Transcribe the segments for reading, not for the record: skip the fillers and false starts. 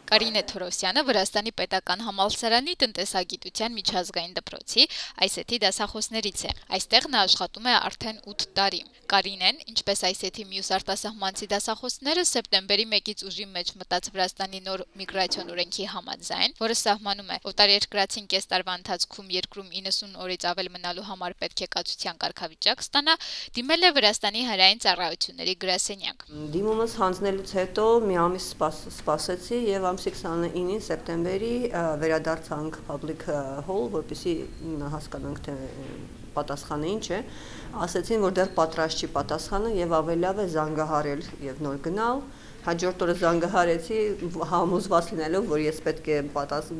Կարինե Թորոսյանը Վրաստանի պետական համալսարանի տնտեսագիտության միջազգային դպրոցի ICT դասախոսներից է։ Այստեղ նա աշխատում է արդեն 8 տարի։ Կարինեն, ինչպես ICT մյուս արտասահմանցի դասախոսները, սեպտեմբերի 1-ից ուժի մեջ մտած Վրաստանի նոր միգրացիոն օրենքի համաձայն, որը սահմանում է օտարերկրացին կես տարվա ընթացքում երկրում 90 օրից ավել մնալու համար պետք է կացության կարգավիճակ ստանա, դիմել է Վրաստանի հանրային ծառայությունների գրասենյակ։ Դիմումս հանձնելուց հետո մի ամիս սպասեցի եւ 29 սեպտեմբերի վերադարձանք Public Hall, որպեսզի հասկանանք թե պատասխանը ինչ է, ասեցին, որ դեռ պատրաստ չի պատասխանը եւ ավելի լավ է զանգահարել եւ նոր գնալ։ Հաջորդ օրը զանգահարեցի համոզված լինելով, որ ես պետք է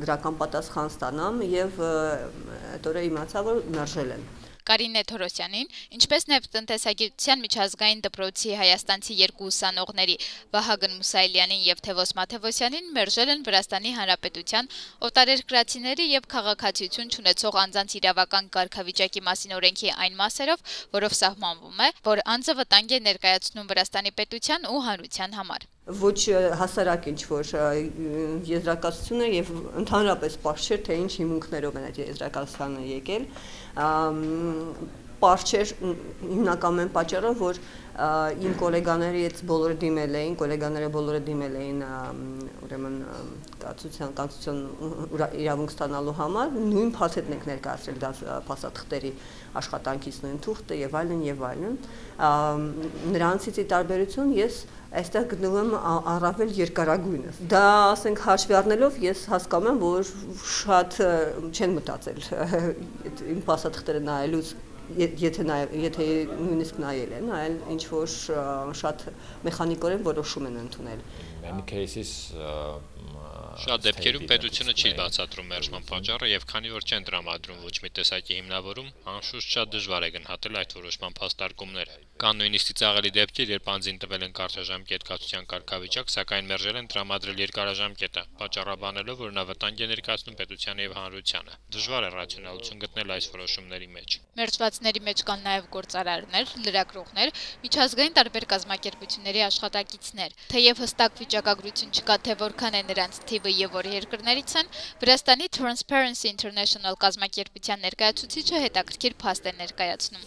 դրական պատասխան ստանամ եւ այդ օրը իմացա, որ մերժել են։ Կարինե Թորոսյանին, ինչպես նաև տնտեսագիտության միջազգային դպրոցի հայաստանցի երկու ուսանողների Վահագն Մուսայելյանին եւ Թևոս Մաթևոսյանին մերժել են Վրաստանի Հանրապետության օտարերկրացիների եւ քաղաքացիություն չունեցող անձանց իրավական կարգավիճակի մասին օրենքի այն մասերով, որով սահմանվում է, որ անձը վտանգ է ներկայացնում Վրաստանի պետության ու հանրության համար։ Ոչ հասարակ ինչ-որ եզրակացություն է եւ ընդհանրապես պարզ չէ, թե ինչ հիմունքներով են այդ եզրակացությանը եկել։ Պարզ չէ հիմնական պատճառով, որ իմ գոլեգաներից գոլեգաները բոլորը դիմել էին ուրեմն կացության իրավունք ստանալու համար, նույն փաստերն եք ներկայացրել փաստաթղթերի աշխատանքից նույն թուղթը եւ այլն եւ այլն։ Նրանցից ի տարբերություն ես այստեղ գտնվում եմ առավել երկարագույնս։ Դա ասենք հաշվի առնելով ես հասկանում եմ, որ շատ չեն մտածել իմ փաստաթղթերը նայելուց, եթե նույնիսկ նայել են, այլ ինչ որ շատ մեխանիկորեն որոշում են ընդունել։ Շատ դեպքերում պետությունը չի բացատրում մերժման պատճառը եւ քանի որ չեն տրամադրում ոչ մի տեսակի հիմնավորում, անշուշտ շատ դժվար է գնահատել այդ որոշման փաստարկումները։ Կան նույնիսկ ծիծաղելի դեպքեր, երբ անձին տվել են կարճաժամկետ կացության կարգավիճակ, սակայն մերժել են տրամադրել երկարաժամկետը, պատճառաբանելով, որ նա վտանգ է ներկայացնում պետությանը եւ հանրությանը։ Դժվար է ռացիոնալություն գտնել այս որոշումների մեջ։ Մերժվածների մեջ կան նաեւ գործարարներ, լրագրողներ, միջազգային տարբեր կազմակերպությունների աշխատակիցներ։ Թեև հստակ վիճակագրություն չկա, թե որքան է նրանց թիվը եւ որ երկրներից են, Վրաստանի Transparency International կազմակերպության ներկայացուցիչը հետաքրքիր փաստ է ներկայացնում։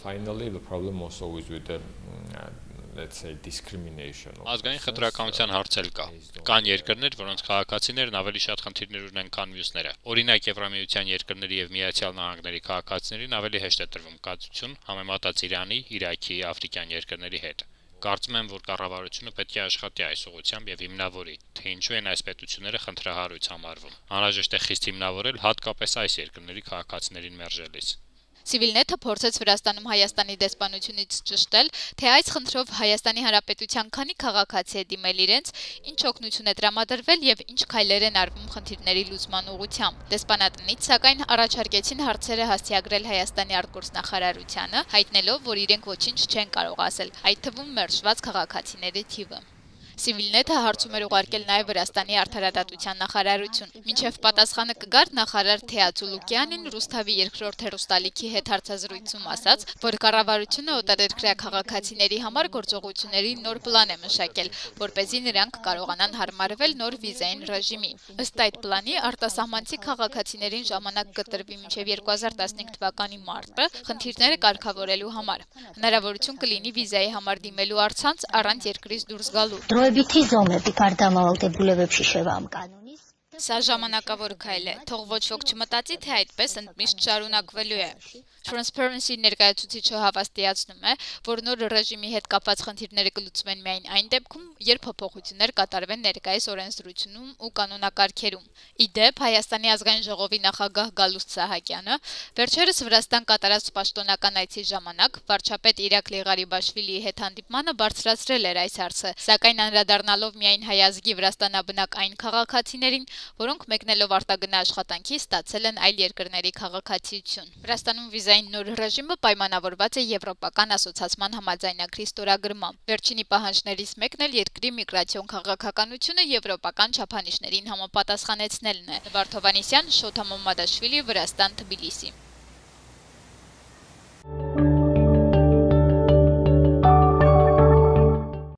Ազգային խտրականության հարց էլ կա։ Կան երկրներ, որոնց քաղաքացիներն ավելի շատ խնդիրներ ունեն, քան մյուսները։ Օրինակ Եվրամիության երկրների եւ Միացյալ Նահանգների քաղաքացիներին ավելի հեշտ է տրվում կացություն համեմատած Իրանի, Իրաքի, աֆրիկյան երկրների հետ։ Կարծում եմ, որ կառավարությունը պետք է աշխատի այս ուղղությամբ եւ հիմնավորի, թե ինչու են այս պետությունները խնդրահարույց համարվում։ Անհրաժեշտ է խիստ հիմնավորել հատկապես այս երկրների քաղաքացիներին մերժելիս։ Civilnet-ը փորձեց Վրաստանում Հայաստանի դեսպանությունից ճշտել, թե այս խնդրով Հայաստանի Հանրապետության քանի քաղաքացի է դիմել իրենց, ինչ օգնություն է տրամադրվել եւ ինչ քայլեր են արվում խնդիրների լուծման ուղղությամբ։ Դեսպանատնից սակայն առաջարկեցին հարցերը հասցեագրել Հայաստանի արտգործնախարարությանը, հայտնելով, որ իրենք ոչինչ չեն կարող ասել, այդ թվում մերժված քաղաքացիների թիվը։ Civilnet-ը հարցում էր ուղարկել նաև Վրաստանի արդարադատության նախարարություն։ Մինչև պատասխանը կգար նախարար Թեացու Լուկյանին Ռուսթավի երկրորդ հեռուստալիքի հետ հարցազրույցում ասաց, որ կառավարությունը օտարերկրյա քաղաքացիների համար գործողությունների նոր պլան է մշակել, որպեսզի նրանք կարողանան հարմարվել նոր վիզային ռեժիմի։ Ըստ այդ պլանի արտասահմանցի քաղաքացիներին ժամանակ կտրվի մինչև 2015 թվականի մարտը խնդիրները կարգավորելու համար։ Հնարավորություն կլինի վիզայի համար դիմելու առցանց առանց երկրից դուրս գալու։ Դրոյբիթի զոմը կարտամալ թե բուլևեփ շիշևամ կանոնից Սա ժամանակավոր քայլ է, թող ոչ ոք չմտածի, թե այդպես ընդմիշտ շարունակվելու է։ Transparency ներկայացուցիչը հավաստիացնում է, որ նոր ռեժիմի հետ կապված խնդիրները կլուծվեն միայն այն դեպքում, երբ փոփոխություններ կատարվեն ներկայիս օրենսդրությունում ու կանոնակարգերում։ Ի դեպ, Հայաստանի ազգային ժողովի նախագահ Գալուստ Սահակյանը վերջերս Վրաստան կատարած պաշտոնական այցի ժամանակ վարչապետ Իրաքլի Ղարիբաշվիլիի հետ հանդիպմանը բարձրացրել էր այս հարցը, սակայն անդրադառնալով միայն հայ ազգի Վրաստանաբնակ այն քաղաքացիներին, որոնք մեկնելով արտագնա աշխատանքի ստացել են այլ երկրների քաղաքացիություն։ Վրաստանում վիզային նոր ռեժիմը պայմանավորված է Եվրոպական ասոցիացիան համաձայնագրի ստորագրմամբ։ Վերջինի պահանջներից մեկն էլ երկրի միգրացիոն քաղաքականությունը եվրոպական չափանիշներին համապատասխանեցնելն է։ Վարդովանիսյան, Շոթա Մոմադաշվիլի, Վրաստան, Թբիլիսի։